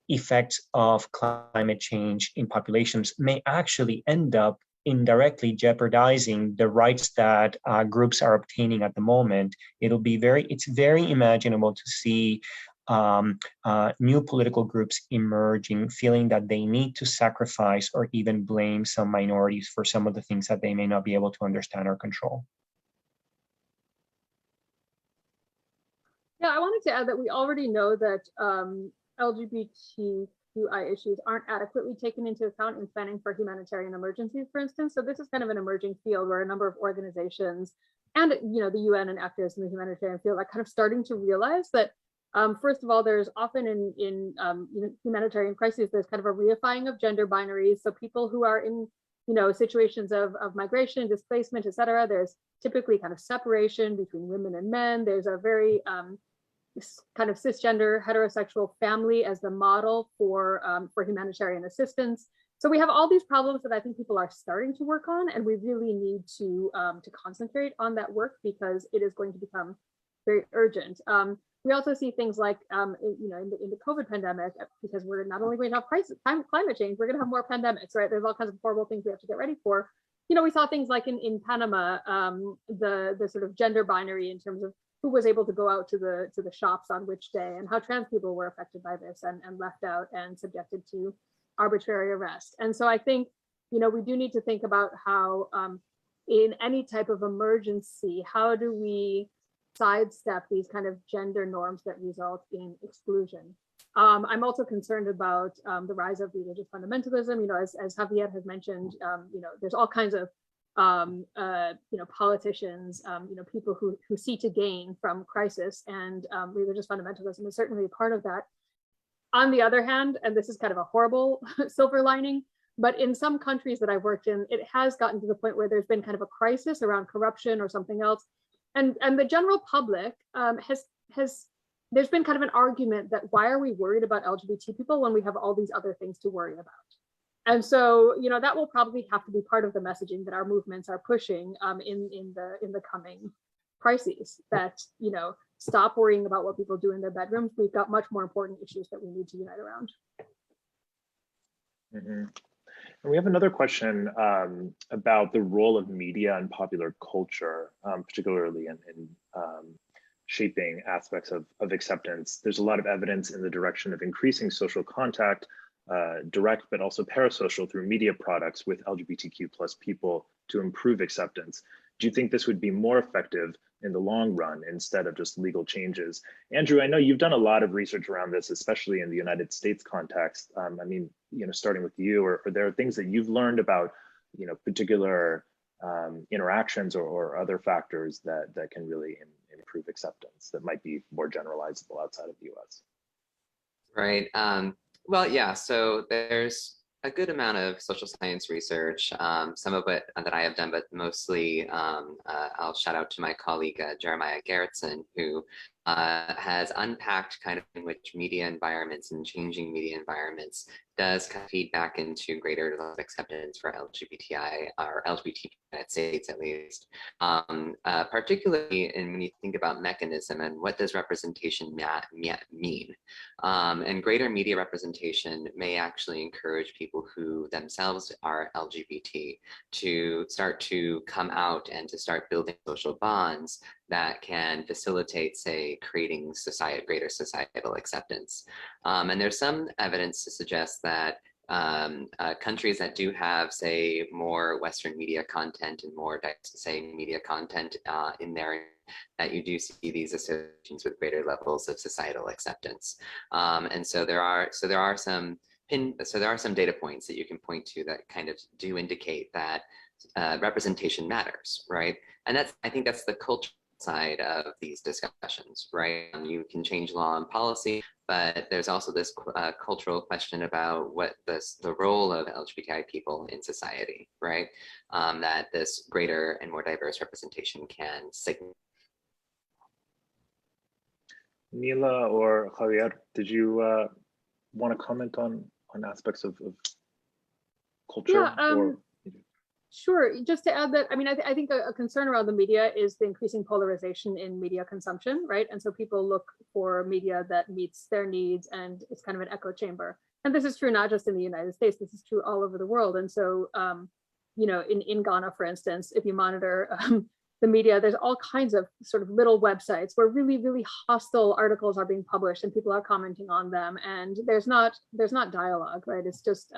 effects of climate change in populations may actually end up indirectly jeopardizing the rights that groups are obtaining at the moment. It's very imaginable to see new political groups emerging, feeling that they need to sacrifice or even blame some minorities for some of the things that they may not be able to understand or control. Yeah, I wanted to add that we already know that LGBTQI issues aren't adequately taken into account in planning for humanitarian emergencies, for instance. So this is kind of an emerging field where a number of organizations and the UN and activists in the humanitarian field are kind of starting to realize that first of all, there's often in humanitarian crises, there's kind of a reifying of gender binaries. So people who are in situations of migration, displacement, etc., there's typically kind of separation between women and men. There's a very kind of cisgender heterosexual family as the model for humanitarian assistance. So we have all these problems that I think people are starting to work on, and we really need to concentrate on that work because it is going to become very urgent. We also see things like, in the COVID pandemic, because we're not only going to have climate change, we're going to have more pandemics, right? There's all kinds of horrible things we have to get ready for. We saw things like in Panama, the sort of gender binary in terms of who was able to go out to the shops on which day, and how trans people were affected by this and left out and subjected to arbitrary arrest. And so I think, we do need to think about how in any type of emergency, how do we sidestep these kind of gender norms that result in exclusion? I'm also concerned about the rise of religious fundamentalism. As Javier has mentioned, there's all kinds of politicians, people who see to gain from crisis, and religious fundamentalism is certainly a part of that. On the other hand, and this is kind of a horrible silver lining, but in some countries that I've worked in, it has gotten to the point where there's been kind of a crisis around corruption or something else. And the general public there's been kind of an argument that why are we worried about LGBT people when we have all these other things to worry about? And so, that will probably have to be part of the messaging that our movements are pushing in the coming crises, that, stop worrying about what people do in their bedrooms. We've got much more important issues that we need to unite around. Mm-hmm. And we have another question about the role of media and popular culture, particularly in shaping aspects of acceptance. There's a lot of evidence in the direction of increasing social contact, direct but also parasocial, through media products with LGBTQ+ people to improve acceptance. Do you think this would be more effective in the long run instead of just legal changes? Andrew, I know you've done a lot of research around this, especially in the United States context. Starting with you, or there are things that you've learned about, particular interactions or other factors that can really improve acceptance that might be more generalizable outside of the US? Right. Well, yeah, so there's a good amount of social science research, some of it that I have done, but mostly I'll shout out to my colleague, Jeremiah Gerritsen, who has unpacked kind of in which media environments and changing media environments does kind of feed back into greater level of acceptance for LGBTI, or LGBT in the United States at least, particularly when you think about mechanism and what does representation mean. And greater media representation may actually encourage people who themselves are LGBT to start to come out and to start building social bonds that can facilitate, say, creating greater societal acceptance. And there's some evidence to suggest that countries that do have, say, more Western media content and more, say, media content in there, that you do see these associations with greater levels of societal acceptance. And so there are some data points that you can point to that kind of do indicate that representation matters, right? And I think that's the culture side of these discussions, right? You can change law and policy, but there's also this cultural question about what the role of LGBTI people in society, right? That this greater and more diverse representation can signal. Neela or Javier, did you want to comment on aspects of culture? Yeah, sure. Just to add that, I think a concern around the media is the increasing polarization in media consumption, right? And so people look for media that meets their needs, and it's kind of an echo chamber. And this is true not just in the United States, this is true all over the world. And so, in Ghana, for instance, if you monitor the media, there's all kinds of sort of little websites where really, really hostile articles are being published and people are commenting on them. And there's not dialogue, right? It's just,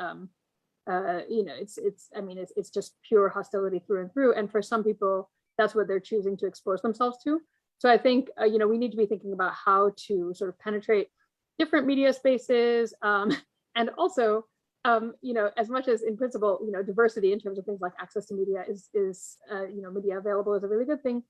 it's just pure hostility through and through. And for some people, that's what they're choosing to expose themselves to. So I think, we need to be thinking about how to sort of penetrate different media spaces. And also, as much as in principle, diversity in terms of things like access to media is media available is a really good thing.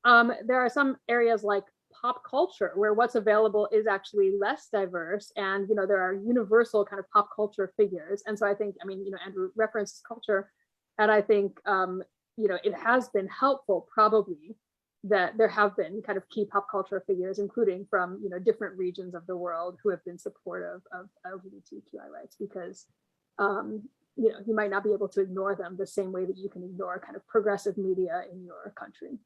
There are some areas like pop culture where what's available is actually less diverse, and there are universal kind of pop culture figures. And so I think, Andrew references culture, and I think it has been helpful probably that there have been kind of key pop culture figures, including from different regions of the world, who have been supportive of LGBTQI rights, because you might not be able to ignore them the same way that you can ignore kind of progressive media in your country.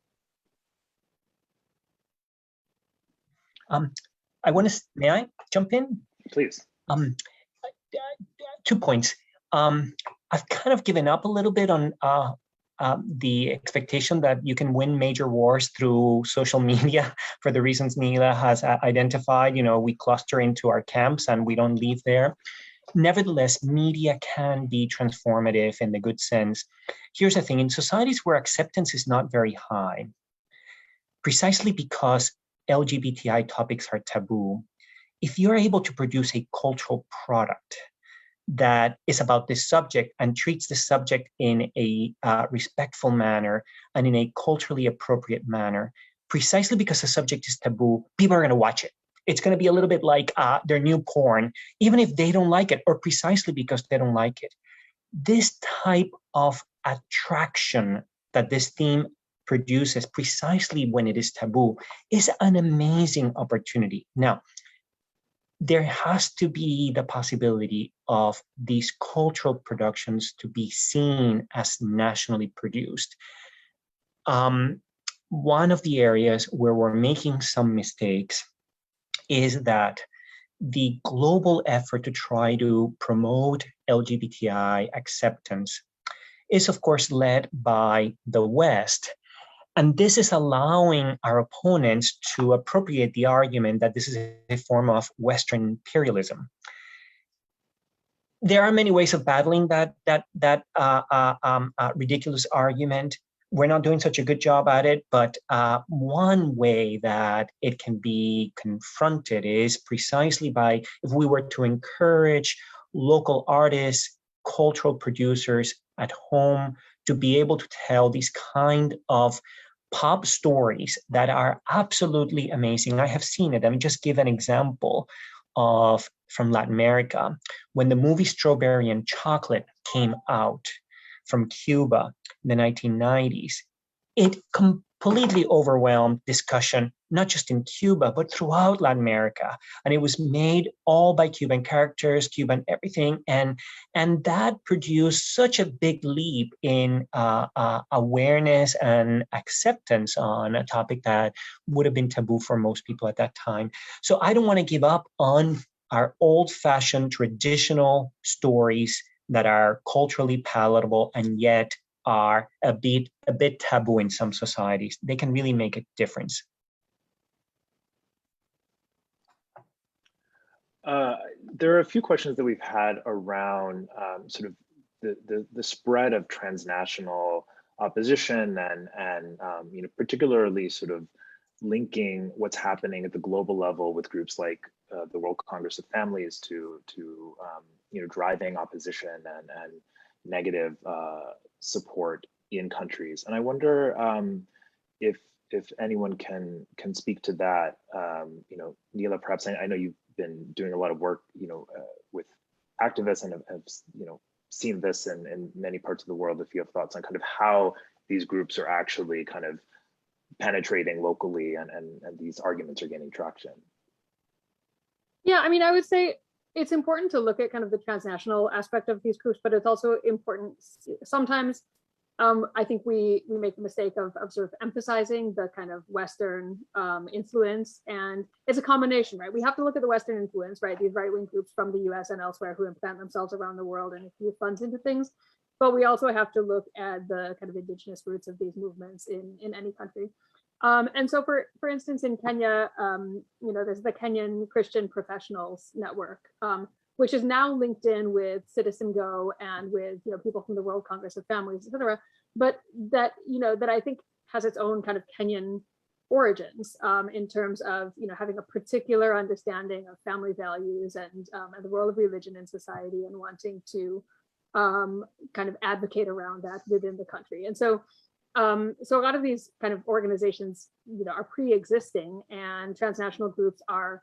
May I jump in? Please. 2 points. I've kind of given up a little bit on the expectation that you can win major wars through social media for the reasons Neela has identified. You know, we cluster into our camps and we don't leave there. Nevertheless, media can be transformative in the good sense. Here's the thing, in societies where acceptance is not very high, precisely because LGBTI topics are taboo, if you're able to produce a cultural product that is about this subject and treats the subject in a respectful manner and in a culturally appropriate manner, precisely because the subject is taboo, people are going to watch it. It's going to be a little bit like their new porn, even if they don't like it, or precisely because they don't like it. This type of attraction that this theme produces precisely when it is taboo is an amazing opportunity. Now, there has to be the possibility of these cultural productions to be seen as nationally produced. One of the areas where we're making some mistakes is that the global effort to try to promote LGBTI acceptance is, of course, led by the West. And this is allowing our opponents to appropriate the argument that this is a form of Western imperialism. There are many ways of battling that ridiculous argument. We're not doing such a good job at it, but one way that it can be confronted is precisely by, if we were to encourage local artists, cultural producers at home to be able to tell these kind of pop stories that are absolutely amazing. I have seen it. Let me just give an example from Latin America. When the movie Strawberry and Chocolate came out from Cuba in the 1990s, it completely overwhelmed discussion, not just in Cuba, but throughout Latin America. And it was made all by Cuban characters, Cuban everything. And that produced such a big leap in awareness and acceptance on a topic that would have been taboo for most people at that time. So I don't want to give up on our old-fashioned traditional stories that are culturally palatable and yet are a bit taboo in some societies. They can really make a difference. There are a few questions that we've had around sort of the spread of transnational opposition and you know, particularly sort of linking what's happening at the global level with groups like the World Congress of Families to you know, driving opposition and negative support in countries. And I wonder if anyone can speak to that. You know, Neela, perhaps I know you've been doing a lot of work, you know, with activists and have you know, seen this in many parts of the world. If you have thoughts on kind of how these groups are actually kind of penetrating locally and these arguments are gaining traction. Yeah, I mean, I would say it's important to look at kind of the transnational aspect of these groups, but it's also important sometimes. I think we make the mistake of sort of emphasizing the kind of Western influence, and it's a combination, right? We have to look at the Western influence, right? These right-wing groups from the US and elsewhere who implant themselves around the world and infuse funds into things. But we also have to look at the kind of indigenous roots of these movements in any country. And so for instance, in Kenya, you know, there's the Kenyan Christian Professionals Network, which is now linked in with Citizen Go and with, you know, people from the World Congress of Families, et cetera, but that, you know, that I think has its own kind of Kenyan origins in terms of, you know, having a particular understanding of family values and the role of religion in society and wanting to kind of advocate around that within the country. And so so a lot of these kind of organizations, you know, are pre-existing, and transnational groups are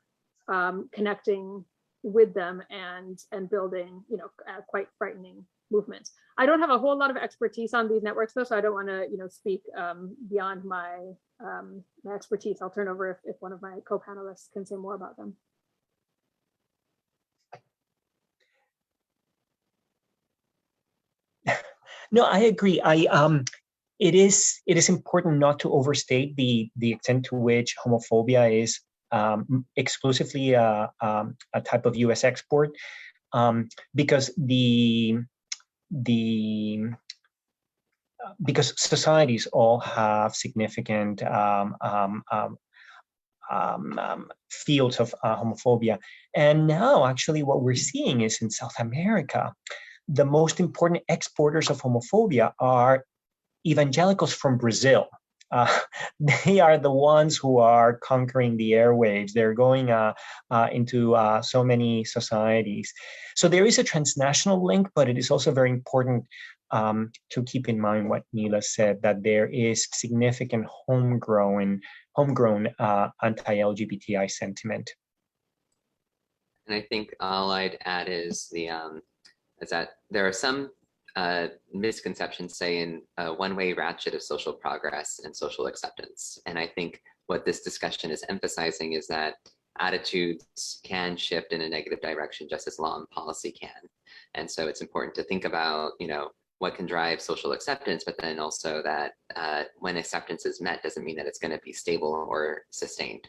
connecting with them and building, you know, quite frightening movements. I don't have a whole lot of expertise on these networks though, so I don't want to, you know, speak beyond my my expertise. I'll turn over if one of my co-panelists can say more about them. No, I agree. It is important not to overstate the extent to which homophobia is exclusively a type of U.S. export, because because societies all have significant fields of homophobia. And now actually what we're seeing is in South America, the most important exporters of homophobia are evangelicals from Brazil. They are the ones who are conquering the airwaves. They're going into so many societies. So there is a transnational link, but it is also very important to keep in mind what Neela said, that there is significant homegrown anti-LGBTI sentiment. And I think all I'd add is that there are some misconceptions, say, in a one-way ratchet of social progress and social acceptance. And I think what this discussion is emphasizing is that attitudes can shift in a negative direction just as law and policy can. And so it's important to think about, what can drive social acceptance, but then also that when acceptance is met doesn't mean that it's going to be stable or sustained.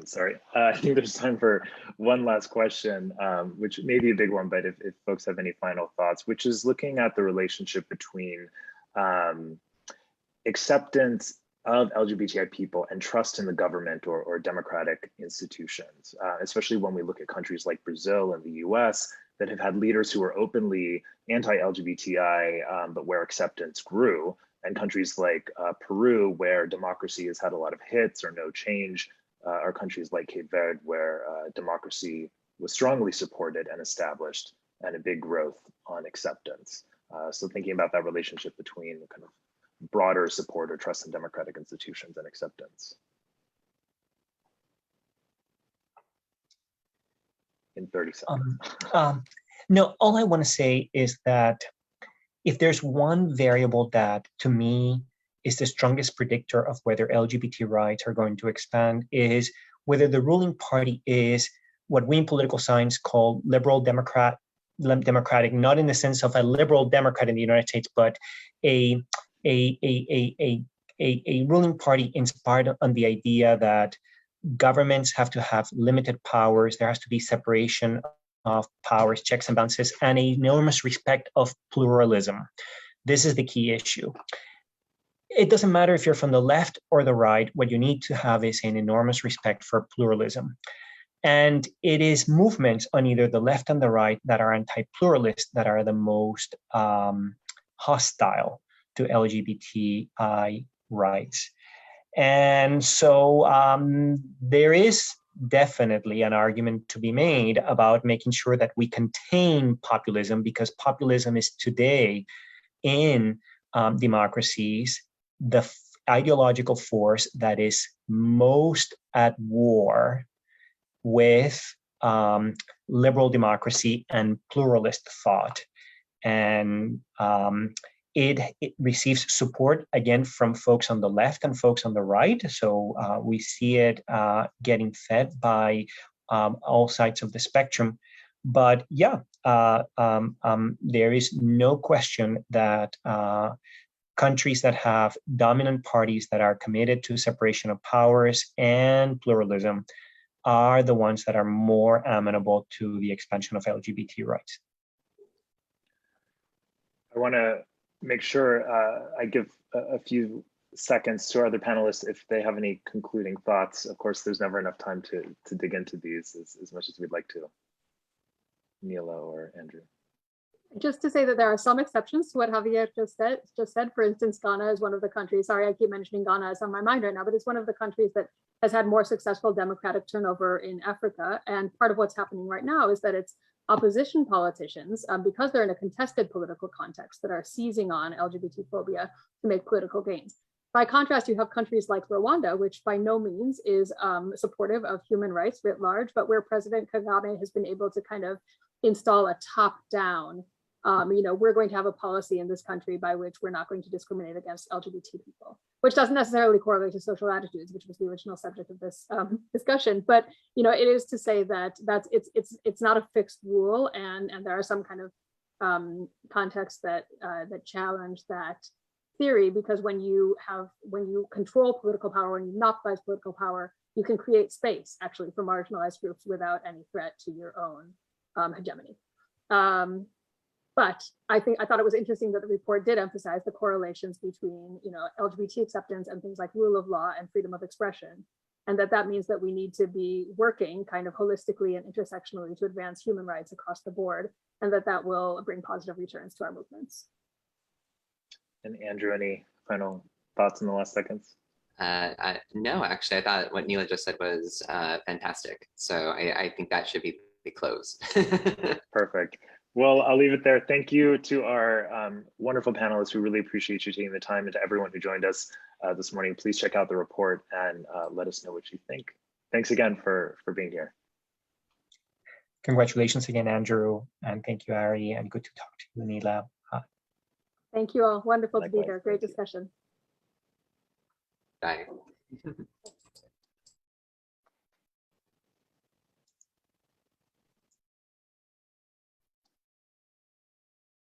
Sorry, I think there's time for one last question, which may be a big one, but if folks have any final thoughts, which is looking at the relationship between acceptance of LGBTI people and trust in the government or democratic institutions, especially when we look at countries like Brazil and the US that have had leaders who are openly anti-LGBTI, but where acceptance grew, and countries like Peru, where democracy has had a lot of hits or no change, are countries like Cape Verde, where democracy was strongly supported and established, and a big growth on acceptance. So thinking about that relationship between kind of broader support or trust in democratic institutions and acceptance. In 30 seconds. No, all I want to say is that if there's one variable that, to me, is the strongest predictor of whether LGBT rights are going to expand, is whether the ruling party is what we in political science call liberal democratic, not in the sense of a liberal Democrat in the United States, but a ruling party inspired on the idea that governments have to have limited powers, there has to be separation of powers, checks and balances, and an enormous respect of pluralism. This is the key issue. It doesn't matter if you're from the left or the right, what you need to have is an enormous respect for pluralism. And it is movements on either the left and the right that are anti-pluralist that are the most hostile to LGBTI rights. And so there is definitely an argument to be made about making sure that we contain populism, because populism is today in democracies the ideological force that is most at war with liberal democracy and pluralist thought. And it receives support, again, from folks on the left and folks on the right. So we see it getting fed by all sides of the spectrum. But yeah, there is no question that countries that have dominant parties that are committed to separation of powers and pluralism are the ones that are more amenable to the expansion of LGBT rights. I want to make sure I give a few seconds to our other panelists if they have any concluding thoughts. Of course, there's never enough time to dig into these as much as we'd like to. Neela or Andrew. Just to say that there are some exceptions to what Javier just said. For instance, Ghana is one of the countries, sorry, I keep mentioning Ghana, it's on my mind right now, but it's one of the countries that has had more successful democratic turnover in Africa. And part of what's happening right now is that it's opposition politicians, because they're in a contested political context, that are seizing on LGBT phobia to make political gains. By contrast, you have countries like Rwanda, which by no means is supportive of human rights writ large, but where President Kagame has been able to kind of install a top-down, we're going to have a policy in this country by which we're not going to discriminate against LGBT people, which doesn't necessarily correlate to social attitudes, which was the original subject of this discussion. But it is to say that it's not a fixed rule, and there are some kind of contexts that challenge that theory, because when you control political power, when you monopolize political power, you can create space actually for marginalized groups without any threat to your own hegemony. But I thought it was interesting that the report did emphasize the correlations between, LGBT acceptance and things like rule of law and freedom of expression, and that means that we need to be working kind of holistically and intersectionally to advance human rights across the board, and that will bring positive returns to our movements. And Andrew, any final thoughts in the last seconds? No, actually, I thought what Neela just said was fantastic. So I think that should be closed. Perfect. Well, I'll leave it there. Thank you to our wonderful panelists. We really appreciate you taking the time, and to everyone who joined us this morning. Please check out the report and let us know what you think. Thanks again for being here. Congratulations again, Andrew, and thank you, Ari, and good to talk to you, Neela. Thank you all. Wonderful Likewise. to be here. Great discussion. Bye.